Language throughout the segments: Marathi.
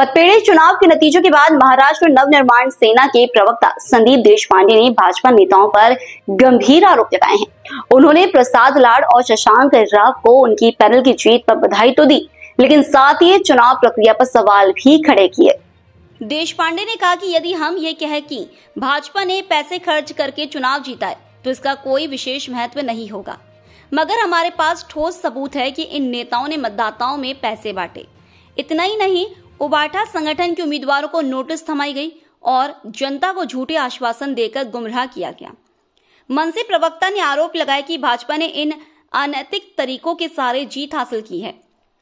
पतपेड़ी चुनाव के नतीजों के बाद महाराष्ट्र नवनिर्माण सेना के प्रवक्ता संदीप देशपांडे ने भाजपा नेताओं पर गंभीर आरोप लगाए हैं। उन्होंने प्रसाद लाड और शशांक राव को उनकी पैनल की जीत पर बधाई तो दी, लेकिन साथ ही चुनाव प्रक्रिया पर सवाल भी खड़े किए। देशपांडे ने कहा कि यदि हम ये कहें कि भाजपा ने पैसे खर्च करके चुनाव जीता है तो इसका कोई विशेष महत्व नहीं होगा, मगर हमारे पास ठोस सबूत है कि इन नेताओं ने मतदाताओं में पैसे बांटे। इतना ही नहीं, उबाटा संगठन के उम्मीदवारों को नोटिस थमाई गई और जनता को झूठे आश्वासन देकर गुमराह किया गया। मनसे प्रवक्ता ने आरोप लगाया कि भाजपा ने इन अनैतिक तरीकों के सहारे जीत हासिल की है।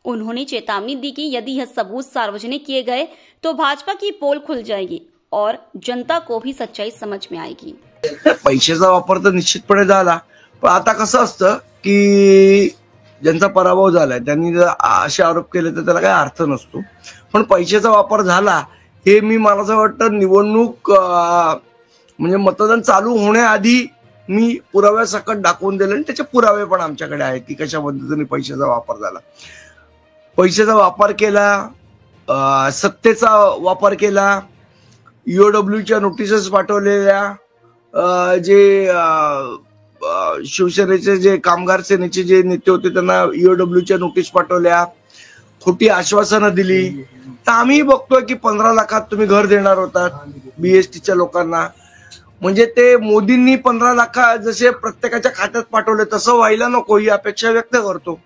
उन्होंने चेतावनी दी कि यदि यह सबूत सार्वजनिक किए गए तो भाजपा की पोल खुल जाएगी और जनता को भी सच्चाई समझ में आएगी। पैशाचा वापर तर निश्चितपणे झाला, पण आता कसं असतं की ज्यांचा पराभव झालाय त्यांनी जर असे आरोप केले तर त्याला काही अर्थ नसतो, पण पैशाचा वापर झाला हे मला असं वाटतं निवडणूक म्हणजे मतदान चालू होण्याआधी मी पुराव्यासकट दाखवून दिले आणि त्याचे पुरावे पण आमच्याकडे आहेत की कशा पद्धतीने पैशाचा वापर झाला। पैशाचा वापर केला, सत्तेचा वापर केला, ईओडब्ल्यूच्या नोटिसेस पाठवलेल्या, जे शिवसेनेचे जे कामगार सेनेचे जे नेते होते त्यांना ईओडब्ल्यूच्या नोटीस पाठवल्या, खोटी आश्वासनं दिली। तर आम्ही बघतोय की 15 लाखात तुम्ही घर देणार होतात बीएसटीच्या लोकांना, म्हणजे ते मोदींनी 15 लाख जसे प्रत्येकाच्या खात्यात पाठवले तसं व्हायला नको ही अपेक्षा व्यक्त करतो।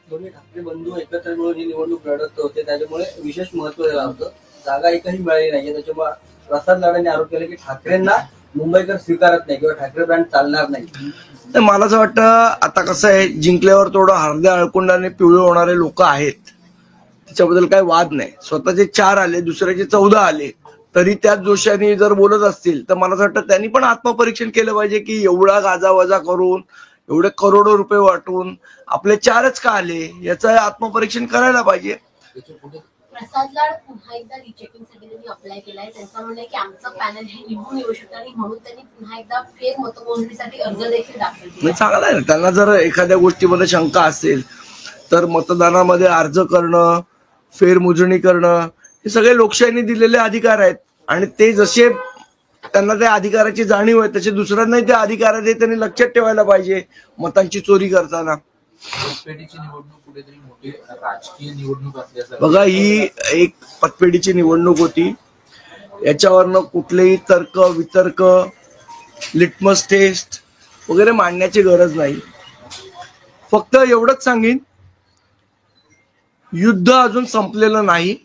दोन्ही ठाकरे बंधू एकत्र मिळून ही निवडणूक लढत होते, त्याच्यामुळे विशेष महत्त्व दिलं होतं। जागा एकही मिळाली नाहीये, त्याच्यामुळे प्रसाद लाडांनी आरोप केला की ठाकरेंना मुंबईकर स्वीकारत नाही किंवा ठाकरे ब्रँड चालणार नाही। मला असं वाटतं आता कसं आहे, जिंकल्यावर थोडं हळद्या अळकुंडाने पिवळे होणारे लोक आहेत, त्याच्याबद्दल काही वाद नाही। स्वतःचे 4 आले, दुसऱ्याचे 14 आले, तरी त्याच जोशाने जर बोलत असतील तर मला असं वाटतं त्यांनी पण आत्मपरीक्षण केलं पाहिजे की एवढा गाजावाजा करून एवढे करोडो रुपये वाटून आपले 4च का आले याचं आत्मपरीक्षण करायला पाहिजे। प्रसाद लाड पुन्हा एकदा रिचेकिंगसाठी त्यांनी अप्लाय केलाय। त्यांचं म्हणणं आहे की आमचं पॅनल हे निवडून येऊ शकतं आणि म्हणून त्यांनी पुन्हा एकदा फेर मतमोजणीसाठी अर्ज देखील दाखल केला। चांगलं आहे ना, त्यांना जर एखाद्या गोष्टीमध्ये शंका असेल तर मतदानामध्ये अर्ज करणं, फेरमोजणी करणं हे सगळे लोकशाहीने दिलेले अधिकार आहेत आणि ते जसे त्यांना त्या अधिकाराची जाणीव आहे तसे दुसऱ्यांनाही त्या अधिकारात त्यांनी लक्षात ठेवायला पाहिजे मतांची चोरी करताना। पतपेढीची निवडणूक कुठेतरी मोठी राजकीय निवडणूक असल्यासारखं, बघा ही एक पतपेढीची निवडणूक होती, याच्यावरनं कुठलेही तर्क वितर्क लिटमस टेस्ट वगैरे मांडण्याची गरज नाही। फक्त एवढंच सांगेन, युद्ध अजून संपलेलं नाही,